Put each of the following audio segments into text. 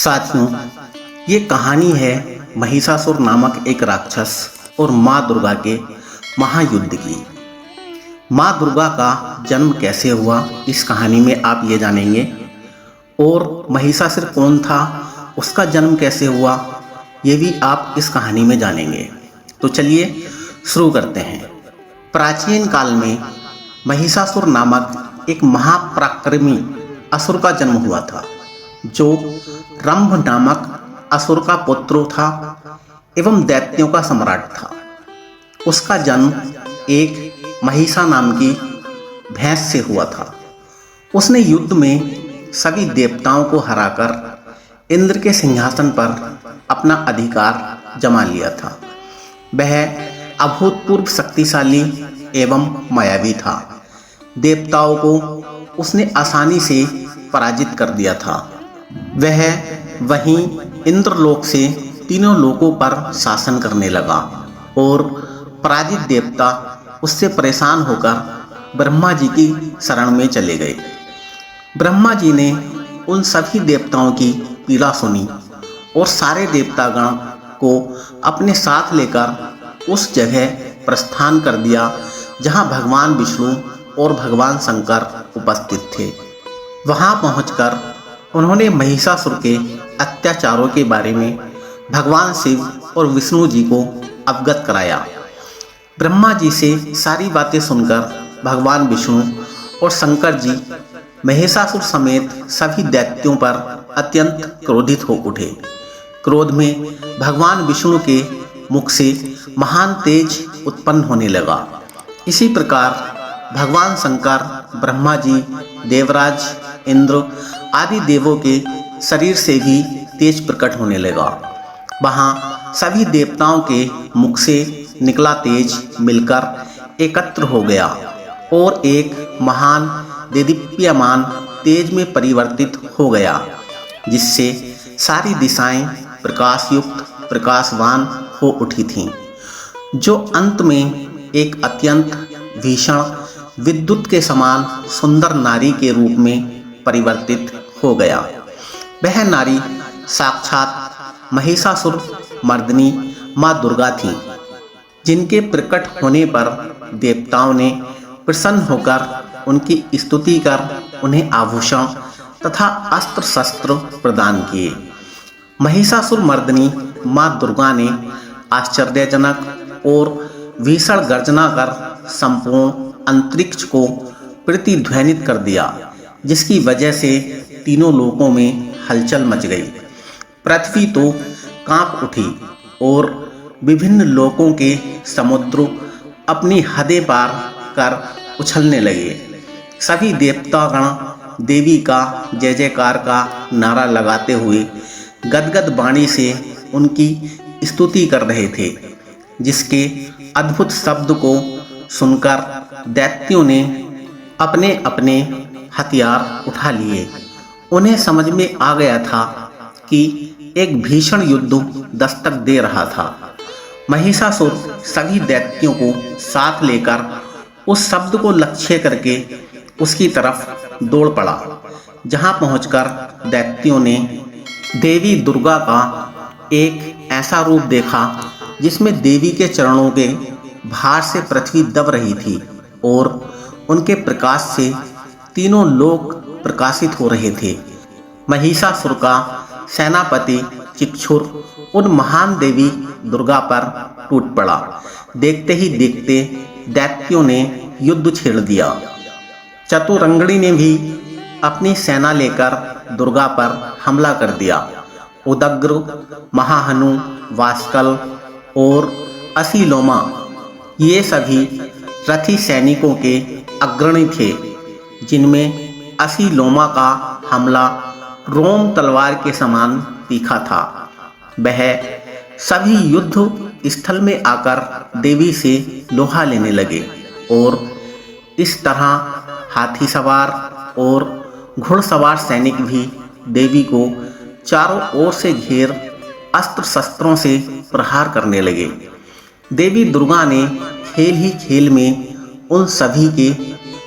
साथियों, ये कहानी है महिषासुर नामक एक राक्षस और माँ दुर्गा के महायुद्ध की। माँ दुर्गा का जन्म कैसे हुआ इस कहानी में आप ये जानेंगे, और महिषासुर कौन था, उसका जन्म कैसे हुआ, ये भी आप इस कहानी में जानेंगे। तो चलिए शुरू करते हैं। प्राचीन काल में महिषासुर नामक एक महापराक्रमी असुर का जन्म हुआ था, जो रंभ नामक असुर का पुत्र था एवं दैत्यों का सम्राट था। उसका जन्म एक महिषा नाम की भैंस से हुआ था। उसने युद्ध में सभी देवताओं को हराकर इंद्र के सिंहासन पर अपना अधिकार जमा लिया था। वह अभूतपूर्व शक्तिशाली एवं मायावी था। देवताओं को उसने आसानी से पराजित कर दिया था। वह वहीं इंद्रलोक से तीनों लोकों पर शासन करने लगा, और पराजित देवता उससे परेशान होकर ब्रह्मा जी की शरण में चले गए। ब्रह्मा जी ने उन सभी देवताओं की पीड़ा सुनी और सारे देवतागण को अपने साथ लेकर उस जगह प्रस्थान कर दिया जहां भगवान विष्णु और भगवान शंकर उपस्थित थे। वहां पहुंचकर उन्होंने महिषासुर के अत्याचारों के बारे में भगवान शिव और विष्णु जी को अवगत कराया। ब्रह्मा जी से सारी बातें सुनकर भगवान विष्णु और शंकर जी महिषासुर समेत सभी दैत्यों पर अत्यंत क्रोधित हो उठे। क्रोध में भगवान विष्णु के मुख से महान तेज उत्पन्न होने लगा। इसी प्रकार भगवान शंकर, ब्रह्मा जी, देवराज, इंद्र आदि देवों के शरीर से भी तेज प्रकट होने लगा। वहाँ सभी देवताओं के मुख से निकला तेज मिलकर एकत्र हो गया और एक महान देदीप्यमान तेज में परिवर्तित हो गया, जिससे सारी दिशाएं प्रकाशयुक्त प्रकाशवान हो उठी थीं, जो अंत में एक अत्यंत भीषण विद्युत के समान सुंदर नारी के रूप में परिवर्तित हो गया। वह नारी साक्षात महिषासुर मर्दिनी माँ दुर्गा थी, जिनके प्रकट होने पर देवताओं ने प्रसन्न होकर उनकी स्तुति कर उन्हें आभूषण तथा अस्त्र शस्त्र प्रदान किए। महिषासुर मर्दिनी माँ दुर्गा ने आश्चर्यजनक और भीषण गर्जना कर संपूर्ण अंतरिक्ष को प्रतिध्वनित कर दिया, जिसकी वजह से तीनों लोकों में हलचल मच गई। पृथ्वी तो कांप उठी और विभिन्न लोकों के समुद्र अपनी हदें पार कर उछलने लगे। सभी देवतागण देवी का जय जयकार का नारा लगाते हुए गदगद वाणी से उनकी स्तुति कर रहे थे, जिसके अद्भुत शब्द को सुनकर दैत्यों ने अपने अपने हथियार उठा लिए। उन्हें समझ में आ गया था कि एक भीषण युद्ध दस्तक दे रहा था। महिषासुर सभी दैत्यों को साथ लेकर उस शब्द को लक्ष्य करके उसकी तरफ दौड़ पड़ा। जहां पहुंचकर दैत्यों ने देवी दुर्गा का एक ऐसा रूप देखा जिसमें देवी के चरणों के भार से पृथ्वी दब रही थी, और उनके प्रकाश से तीनों लोक प्रकाशित हो रहे थे। महिषासुर का सेनापति चिक्षुर उन महान देवी दुर्गा पर टूट पड़ा। देखते ही देखते दैत्यों ने युद्ध छेड़ दिया। चतुरंगणी ने भी अपनी सेना लेकर दुर्गा पर हमला कर दिया। उदग्र, महाहनु, वास्कल और असीलोमा ये सभी रथी सैनिकों के अग्रणी थे, जिनमें असीलोमा का हमला रोम तलवार के समान तीखा था। वह सभी युद्ध स्थल में आकर देवी से लोहा लेने लगे, और इस तरह हाथी सवार और घुड़सवार सैनिक भी देवी को चारों ओर से घेर अस्त्र शस्त्रों से प्रहार करने लगे। देवी दुर्गा ने खेल ही खेल में उन सभी के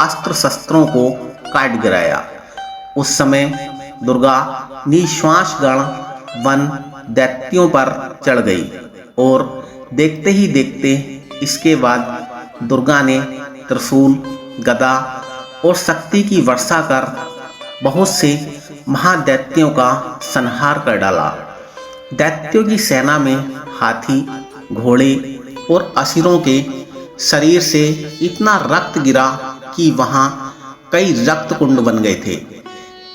अस्त्र शस्त्रों को काट गिराया। उस समय दुर्गा निश्वास गण वन दैत्यों पर चढ़ गई और देखते ही देखते इसके बाद दुर्गा ने त्रिशूल, गदा और शक्ति की वर्षा कर बहुत से महादैत्यों का संहार कर डाला। दैत्यों की सेना में हाथी, घोड़े और असुरों के शरीर से इतना रक्त गिरा कि वहां कई रक्त कुंड बन गए थे।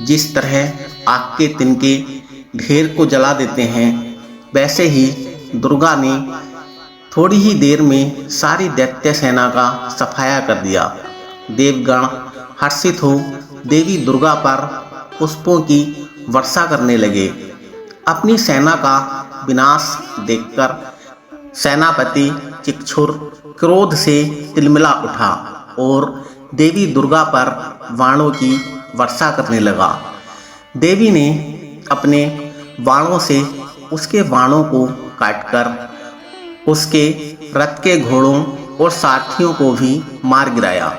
जिस तरह आग के तिनके ढेर को जला देते हैं, वैसे ही दुर्गा ने थोड़ी ही देर में सारी दैत्य सेना का सफाया कर दिया। देवगण हर्षित हो देवी दुर्गा पर पुष्पों की वर्षा करने लगे। अपनी सेना का विनाश देखकर सेनापति चिक्षुर क्रोध से तिलमिला उठा और देवी दुर्गा पर बाणों की वर्षा करने लगा। देवी ने अपने बाणों से उसके बाणों को काटकर उसके रथ के घोड़ों और सारथियों को भी मार गिराया।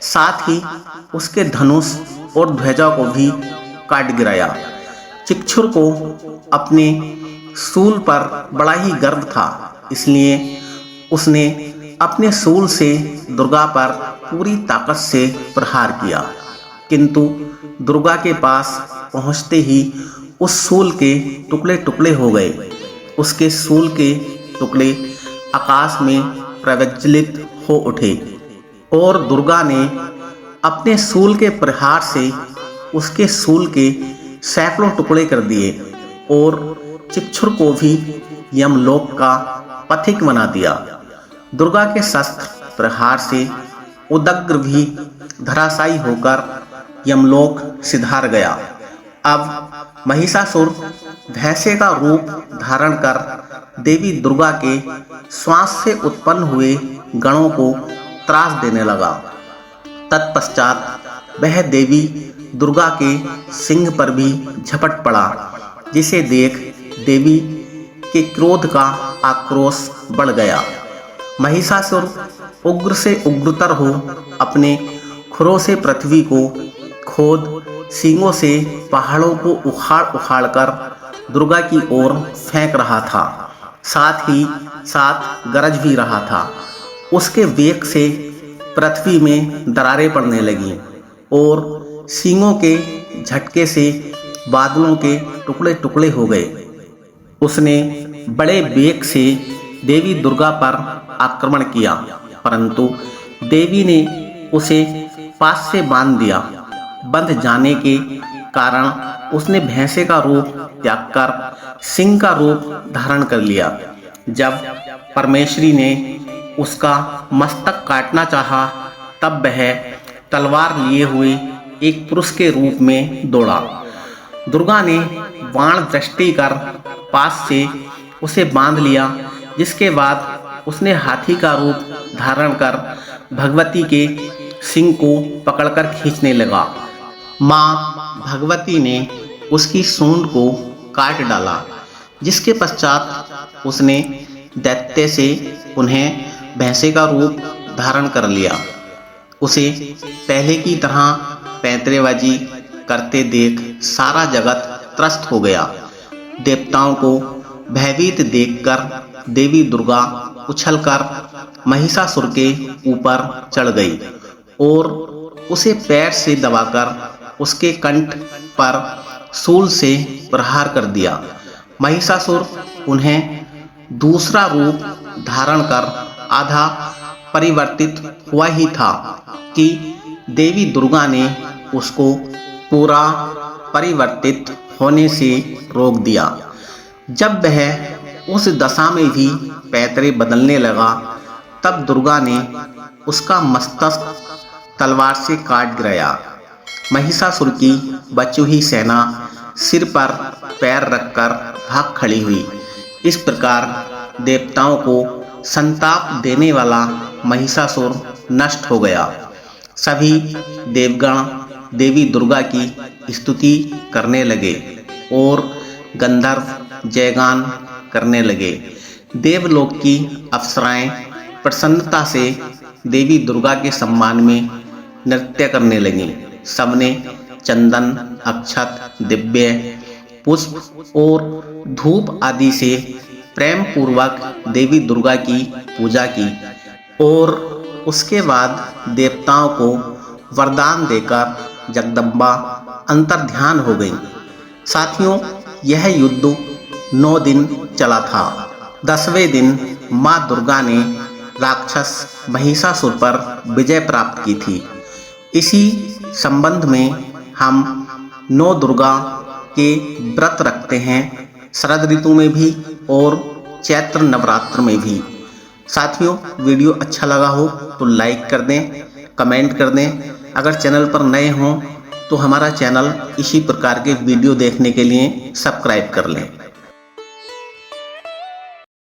साथ ही उसके धनुष और ध्वजा को भी काट गिराया। चिक्षुर को अपने शूल पर बड़ा ही गर्व था, इसलिए उसने अपने शूल से दुर्गा पर पूरी ताकत से प्रहार किया, किंतु दुर्गा के पास पहुंचते ही उस शूल के टुकड़े टुकड़े हो गए। उसके शूल के टुकड़े आकाश में प्रज्वलित हो उठे और दुर्गा ने अपने शूल के प्रहार से उसके शूल के सैकड़ों टुकड़े कर दिए और चिक्षुर को भी यमलोक का पथिक बना दिया। दुर्गा के शस्त्र प्रहार से उदग्र भी धराशायी होकर यमलोक सिधार गया। अब महिषासुर भैंसे का रूप धारण कर देवी दुर्गा के श्वास से उत्पन्न हुए गणों को त्रास देने लगा। तत्पश्चात वह देवी दुर्गा के सिंह पर भी झपट पड़ा, जिसे देख देवी के क्रोध का आक्रोश बढ़ गया। महिषासुर उग्र से उग्रतर हो अपने खुरों से पृथ्वी को खोद, सींगों से पहाड़ों को उखाड़ उखाड़ कर दुर्गा की ओर फेंक रहा था। साथ ही साथ गरज भी रहा था। उसके वेग से पृथ्वी में दरारें पड़ने लगीं और सींगों के झटके से बादलों के टुकड़े टुकड़े हो गए। उसने बड़े वेग से देवी दुर्गा पर आक्रमण किया, परंतु देवी ने उसे पास से बांध दिया। बंध जाने के कारण उसने भैंसे का रूप त्याग कर सिंह का रूप धारण कर लिया। जब परमेश्वरी ने उसका मस्तक काटना चाहा, तब वह तलवार लिए हुए एक पुरुष के रूप में दौड़ा। दुर्गा ने बाण दृष्टि कर पास से उसे बांध लिया, जिसके बाद उसने हाथी का रूप धारण कर भगवती के सिंह को पकड़कर खींचने लगा। माँ भगवती ने उसकी सूंड को काट डाला, जिसके पश्चात उसने दैत्य से उन्हें भैंसे का रूप धारण कर लिया। उसे पहले की तरह पैंतरेबाजी करते देख सारा जगत त्रस्त हो गया। देवताओं को भयभीत देखकर देवी दुर्गा उछलकर महिषासुर के ऊपर चढ़ गई और उसे पैर से दबाकर उसके कंठ पर शूल से प्रहार कर दिया। महिषासुर उन्हें दूसरा रूप धारण कर आधा परिवर्तित हुआ ही था कि देवी दुर्गा ने उसको पूरा परिवर्तित होने से रोक दिया। जब वह उस दशा में भी पैतरे बदलने लगा, तब दुर्गा ने उसका मस्तक तलवार से काट गिराया। महिषासुर की बची हुई सेना सिर पर पैर रखकर भाग खड़ी हुई। इस प्रकार देवताओं को संताप देने वाला महिषासुर नष्ट हो गया। सभी देवगण देवी दुर्गा की स्तुति करने लगे और गंधर्व जयगान करने लगे। देवलोक की अप्सराएं प्रसन्नता से देवी दुर्गा के सम्मान में नृत्य करने लगीं। सबने चंदन, अक्षत, दिव्य पुष्प और धूप आदि से प्रेम पूर्वक देवी दुर्गा की पूजा की और उसके बाद देवताओं को वरदान देकर जगदम्बा अंतर्ध्यान हो गई। साथियों, यह युद्ध 9 दिन चला था। 10वें दिन मां दुर्गा ने राक्षस महिषासुर पर विजय प्राप्त की थी। इसी संबंध में हम 9 दुर्गा के व्रत रखते हैं, शरद ऋतु में भी और चैत्र नवरात्र में भी। साथियों, वीडियो अच्छा लगा हो तो लाइक कर दें, कमेंट कर दें। अगर चैनल पर नए हों तो हमारा चैनल इसी प्रकार के वीडियो देखने के लिए सब्सक्राइब कर लें।